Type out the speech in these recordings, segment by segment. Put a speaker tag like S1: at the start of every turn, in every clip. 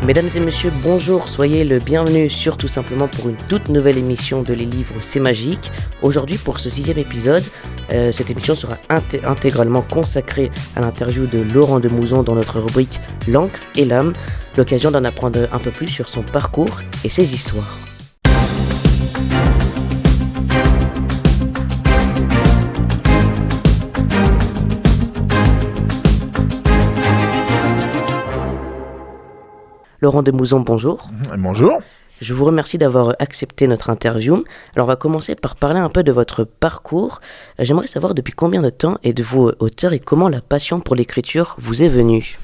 S1: Mesdames et messieurs, bonjour, soyez le bienvenu sur Tout Simplement pour une toute nouvelle émission de Les Livres C'est Magique. Aujourd'hui, pour ce 6e épisode, cette émission sera intégralement consacrée à l'interview de Laurent Demouzon dans notre rubrique L'encre et l'âme, l'occasion d'en apprendre un peu plus sur son parcours et ses histoires. Laurent Demouzon, bonjour.
S2: Bonjour.
S1: Je vous remercie d'avoir accepté notre interview. Alors on va commencer par parler un peu de votre parcours. J'aimerais savoir depuis combien de temps êtes-vous auteur et comment la passion pour l'écriture vous est venue.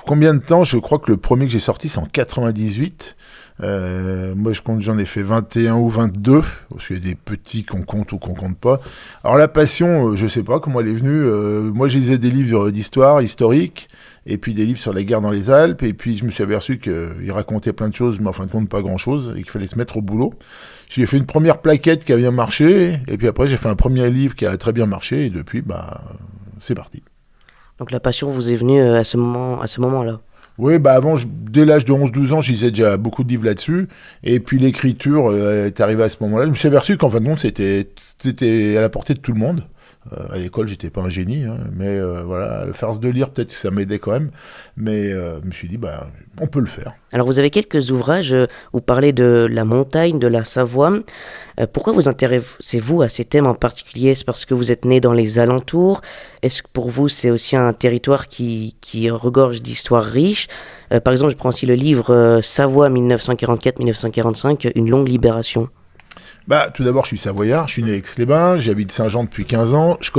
S2: Combien de temps? Je crois que le premier que j'ai sorti c'est en 98. Moi j'en ai fait 21 ou 22, parce qu'il y a des petits qu'on compte ou qu'on compte pas. Alors la passion, je sais pas comment elle est venue. Moi je lisais des livres d'histoire historique, et puis des livres sur la guerre dans les Alpes, et puis je me suis aperçu qu'ils racontaient plein de choses, mais en fin de compte pas grand chose, et qu'il fallait se mettre au boulot. J'ai fait une première plaquette qui a bien marché, et puis après j'ai fait un premier livre qui a très bien marché, et depuis c'est parti.
S1: Donc la passion vous est venue à ce moment-là.
S2: Oui, avant, dès l'âge de 11-12 ans, je lisais déjà beaucoup de livres là-dessus. Et puis l'écriture est arrivée à ce moment-là. Je me suis aperçu qu'en fin de compte, c'était à la portée de tout le monde. À l'école, j'étais pas un génie, mais voilà, le faire de lire, peut-être que ça m'aidait quand même. Mais je me suis dit, on peut le faire.
S1: Alors vous avez quelques ouvrages, vous parlez de la montagne, de la Savoie. Pourquoi vous intéressez-vous à ces thèmes en particulier? Est-ce parce que vous êtes né dans les alentours? Est-ce que pour vous c'est aussi un territoire qui regorge d'histoires riches? Par exemple, je prends aussi le livre Savoie 1944-1945, Une longue libération.
S2: Tout d'abord, je suis savoyard, je suis né à Aix-les-Bains, j'habite Saint-Jean depuis 15 ans, je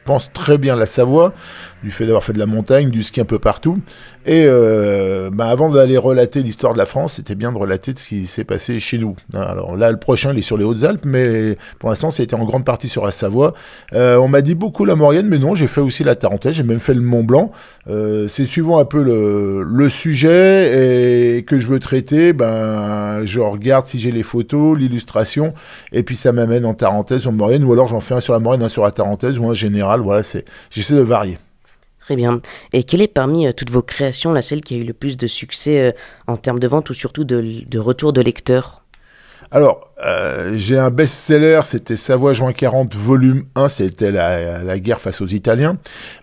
S2: pense très bien la Savoie, du fait d'avoir fait de la montagne, du ski un peu partout. Et avant d'aller relater l'histoire de la France, c'était bien de relater de ce qui s'est passé chez nous. Alors là, le prochain, il est sur les Hautes-Alpes, mais pour l'instant, c'était en grande partie sur la Savoie. On m'a dit beaucoup la Maurienne, mais non, j'ai fait aussi la Tarentaise, j'ai même fait le Mont Blanc. C'est suivant un peu le sujet et que je veux traiter, je regarde si j'ai les photos, l'illustration, et puis ça m'amène en Tarentaise, en Maurienne, ou alors j'en fais un sur la Maurienne, un sur la Tarentaise, ou en général, voilà, j'essaie de varier.
S1: Très bien. Et quelle est parmi toutes vos créations celle qui a eu le plus de succès en termes de vente ou surtout de retour de lecteurs?
S2: Alors, j'ai un best-seller, c'était Savoie juin 40, volume 1, c'était la guerre face aux Italiens,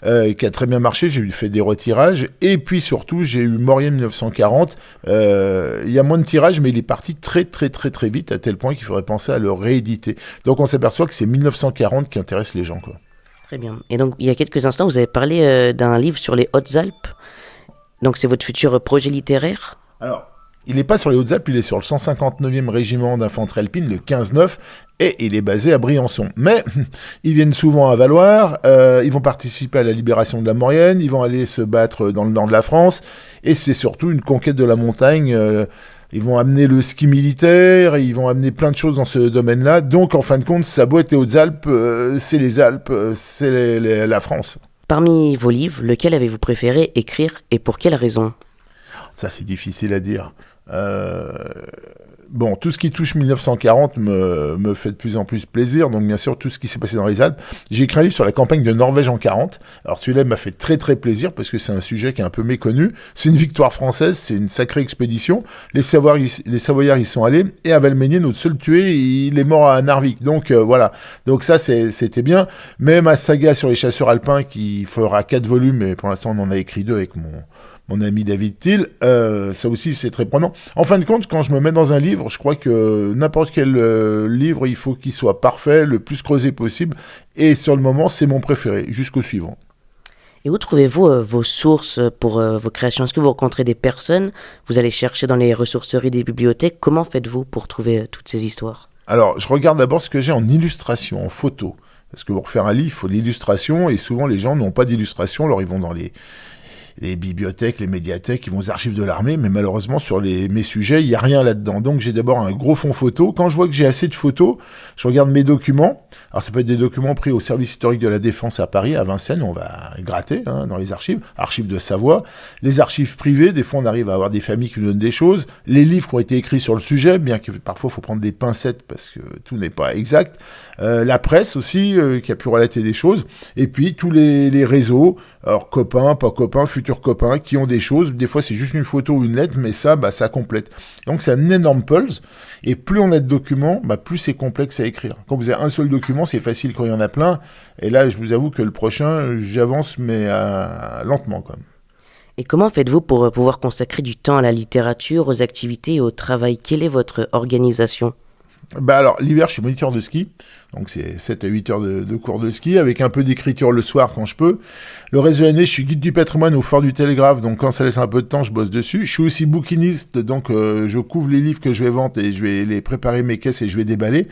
S2: qui a très bien marché, j'ai fait des retirages, et puis surtout, j'ai eu Maurienne 1940, il y a moins de tirages, mais il est parti très très très très vite, à tel point qu'il faudrait penser à le rééditer. Donc on s'aperçoit que c'est 1940 qui intéresse les gens, quoi.
S1: Très bien. Et donc, il y a quelques instants, vous avez parlé d'un livre sur les Hautes-Alpes. Donc, c'est votre futur projet littéraire?
S2: Alors, il n'est pas sur les Hautes-Alpes, il est sur le 159e régiment d'infanterie alpine, le 15-9, et il est basé à Briançon. Mais ils viennent souvent à Valloire, ils vont participer à la libération de la Maurienne, ils vont aller se battre dans le nord de la France, et c'est surtout une conquête de la montagne. Ils vont amener le ski militaire, ils vont amener plein de choses dans ce domaine-là. Donc, en fin de compte, ça a beau être les Hautes-Alpes, c'est les Alpes, c'est la France.
S1: Parmi vos livres, lequel avez-vous préféré écrire et pour quelle raison?
S2: Ça, c'est difficile à dire. Tout ce qui touche 1940 me fait de plus en plus plaisir. Donc, bien sûr, tout ce qui s'est passé dans les Alpes. J'ai écrit un livre sur la campagne de Norvège en 40. Alors, celui-là m'a fait très, très plaisir parce que c'est un sujet qui est un peu méconnu. C'est une victoire française, c'est une sacrée expédition. Les Savoyards y sont allés. Et à Valménier, notre seul tué, il est mort à Narvik. Donc, voilà. Donc, ça, c'était bien. Mais ma saga sur les chasseurs alpins qui fera 4 volumes, et pour l'instant, on en a écrit 2 avec mon ami David Thiel, ça aussi c'est très prenant. En fin de compte, quand je me mets dans un livre, je crois que n'importe quel livre, il faut qu'il soit parfait, le plus creusé possible, et sur le moment, c'est mon préféré, jusqu'au suivant.
S1: Et où trouvez-vous vos sources pour vos créations? Est-ce que vous rencontrez des personnes? Vous allez chercher dans les ressourceries des bibliothèques? Comment faites-vous pour trouver toutes ces histoires?
S2: Alors, je regarde d'abord ce que j'ai en illustration, en photo. Parce que pour faire un livre, il faut l'illustration, et souvent les gens n'ont pas d'illustration, alors ils vont dans les bibliothèques, les médiathèques, ils vont aux archives de l'armée, mais malheureusement, sur mes sujets, il n'y a rien là-dedans. Donc, j'ai d'abord un gros fond photo. Quand je vois que j'ai assez de photos, je regarde mes documents. Alors, ça peut être des documents pris au service historique de la Défense à Paris, à Vincennes, on va gratter dans les archives de Savoie. Les archives privées, des fois, on arrive à avoir des familles qui nous donnent des choses. Les livres qui ont été écrits sur le sujet, bien que parfois, il faut prendre des pincettes parce que tout n'est pas exact. La presse aussi, qui a pu relater des choses. Et puis, tous les réseaux, alors copains, pas copains, fut futurs copains qui ont des choses. Des fois, c'est juste une photo ou une lettre, mais ça complète. Donc, c'est un énorme pulse. Et plus on a de documents, plus c'est complexe à écrire. Quand vous avez un seul document, c'est facile quand il y en a plein. Et là, je vous avoue que le prochain, j'avance, mais lentement quand même.
S1: Et comment faites-vous pour pouvoir consacrer du temps à la littérature, aux activités et au travail? Quelle est votre organisation?
S2: Alors, l'hiver, je suis moniteur de ski. Donc, c'est 7 à 8 heures de cours de ski, avec un peu d'écriture le soir quand je peux. Le reste de l'année, je suis guide du patrimoine au Fort du Télégraphe. Donc, quand ça laisse un peu de temps, je bosse dessus. Je suis aussi bouquiniste. Donc, je couvre les livres que je vais vendre et je vais les préparer mes caisses et je vais déballer.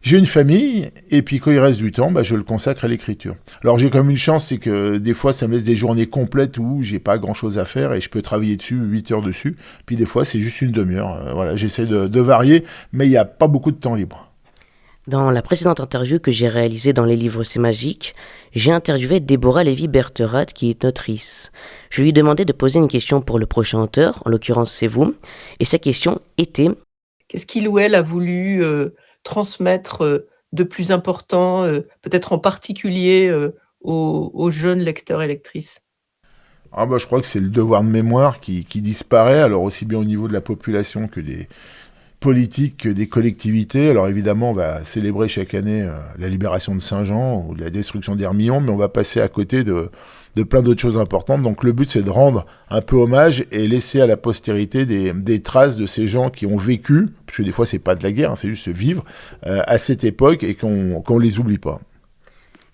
S2: J'ai une famille, et puis quand il reste du temps, je le consacre à l'écriture. Alors j'ai quand même une chance, c'est que des fois ça me laisse des journées complètes où j'ai pas grand chose à faire et je peux travailler dessus 8 heures dessus. Puis des fois c'est juste une demi-heure. Voilà, j'essaie de varier, mais il n'y a pas beaucoup de temps libre.
S1: Dans la précédente interview que j'ai réalisée dans Les Livres C'est Magique, j'ai interviewé Déborah Lévy-Bertherath qui est autrice. Je lui ai demandé de poser une question pour le prochain auteur, en l'occurrence c'est vous, et sa question était:
S3: qu'est-ce qu'il ou elle a voulu transmettre de plus important, peut-être en particulier aux jeunes lecteurs et lectrices?
S2: Je crois que c'est le devoir de mémoire qui disparaît, alors aussi bien au niveau de la population que des politiques, que des collectivités. Alors évidemment, on va célébrer chaque année la libération de Saint-Jean ou la destruction d'Hermillon, mais on va passer à côté de plein d'autres choses importantes. Donc le but, c'est de rendre un peu hommage et laisser à la postérité des traces de ces gens qui ont vécu, parce que des fois, c'est pas de la guerre, c'est juste vivre à cette époque et qu'on les oublie pas.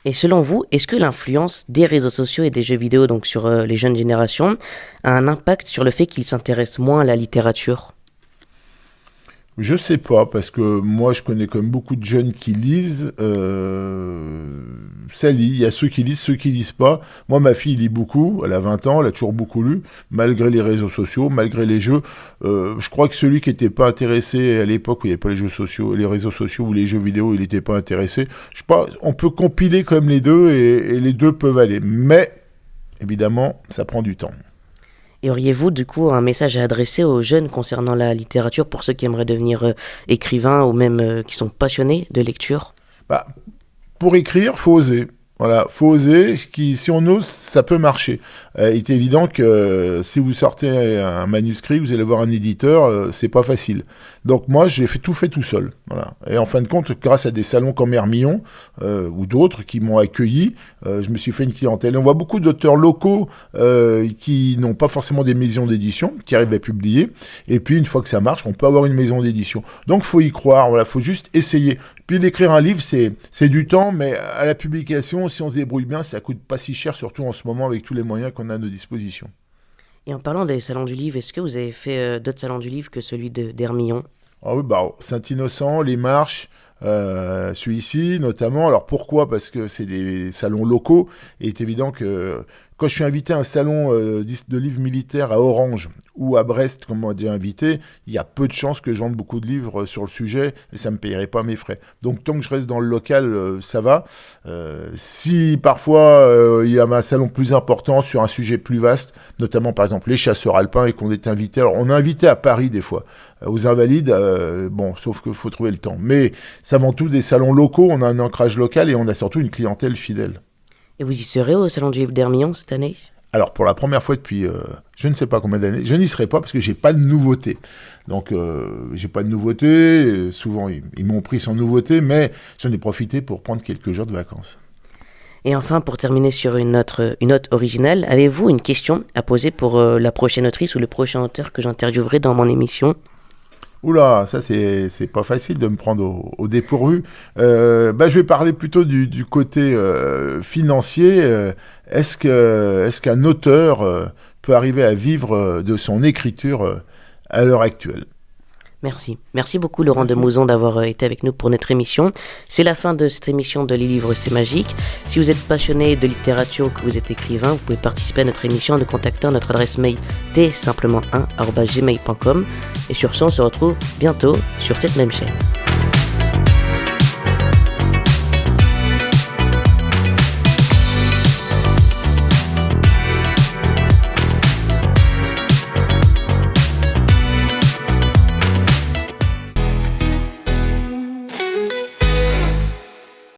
S1: Et selon vous, est-ce que l'influence des réseaux sociaux et des jeux vidéo, donc sur les jeunes générations, a un impact sur le fait qu'ils s'intéressent moins à la littérature?
S2: Je sais pas, parce que moi, je connais quand même beaucoup de jeunes qui lisent. Ça lit, il y a ceux qui lisent pas. Moi, ma fille lit beaucoup, elle a 20 ans, elle a toujours beaucoup lu, malgré les réseaux sociaux, malgré les jeux. Je crois que celui qui n'était pas intéressé à l'époque où il n'y avait pas les réseaux sociaux ou les jeux vidéo, il n'était pas intéressé. Je sais pas, on peut compiler comme les deux et les deux peuvent aller. Mais, évidemment, ça prend du temps.
S1: Et auriez-vous du coup un message à adresser aux jeunes concernant la littérature pour ceux qui aimeraient devenir écrivains ou même qui sont passionnés de lecture?
S2: Pour écrire, faut oser. Voilà, faut oser. Si on ose, ça peut marcher. Il est évident que si vous sortez un manuscrit, vous allez voir un éditeur, c'est pas facile. Donc moi, j'ai tout fait tout seul. Voilà. Et en fin de compte, grâce à des salons comme Hermillon ou d'autres qui m'ont accueilli, je me suis fait une clientèle. On voit beaucoup d'auteurs locaux qui n'ont pas forcément des maisons d'édition, qui arrivent à publier. Et puis une fois que ça marche, on peut avoir une maison d'édition. Donc faut y croire. Voilà, faut juste essayer. Puis d'écrire un livre, c'est du temps, mais à la publication, si on se débrouille bien, ça coûte pas si cher, surtout en ce moment avec tous les moyens qu'on a à nos dispositions.
S1: Et en parlant des salons du livre, est-ce que vous avez fait d'autres salons du livre que celui d'Hermillon?
S2: Ah oui, Saint-Innocent, Les Marches, celui-ci notamment. Alors pourquoi? Parce que c'est des salons locaux. Et il est évident que quand je suis invité à un salon de livres militaires à Orange ou à Brest, comme on m'a déjà invité, il y a peu de chances que je vende beaucoup de livres sur le sujet et ça ne me payerait pas mes frais. Donc tant que je reste dans le local, ça va. Si parfois il y a un salon plus important sur un sujet plus vaste, notamment par exemple les chasseurs alpins et qu'on est invité, alors on est invité à Paris des fois, aux Invalides, sauf qu'il faut trouver le temps. Mais c'est avant tout des salons locaux, on a un ancrage local et on a surtout une clientèle fidèle.
S1: Et vous y serez au salon du livre d'Hermillon cette année?
S2: Alors, pour la première fois depuis je ne sais pas combien d'années, je n'y serai pas parce que j'ai pas de nouveauté. Donc, j'ai pas de nouveauté. Souvent, ils m'ont pris sans nouveauté, mais j'en ai profité pour prendre quelques jours de vacances.
S1: Et enfin, pour terminer sur une note originale, avez-vous une question à poser pour la prochaine autrice ou le prochain auteur que j'interviewerai dans mon émission?
S2: Oula, ça c'est pas facile de me prendre au dépourvu. Je vais parler plutôt du côté financier. Est-ce qu'un auteur peut arriver à vivre de son écriture à l'heure actuelle?
S1: Merci. Merci beaucoup Laurent Demouzon d'avoir été avec nous pour notre émission. C'est la fin de cette émission de Les Livres C'est Magique. Si vous êtes passionné de littérature ou que vous êtes écrivain, vous pouvez participer à notre émission en nous contactant à notre adresse mail tsimplement1@gmail.com. Et sur ce, on se retrouve bientôt sur cette même chaîne.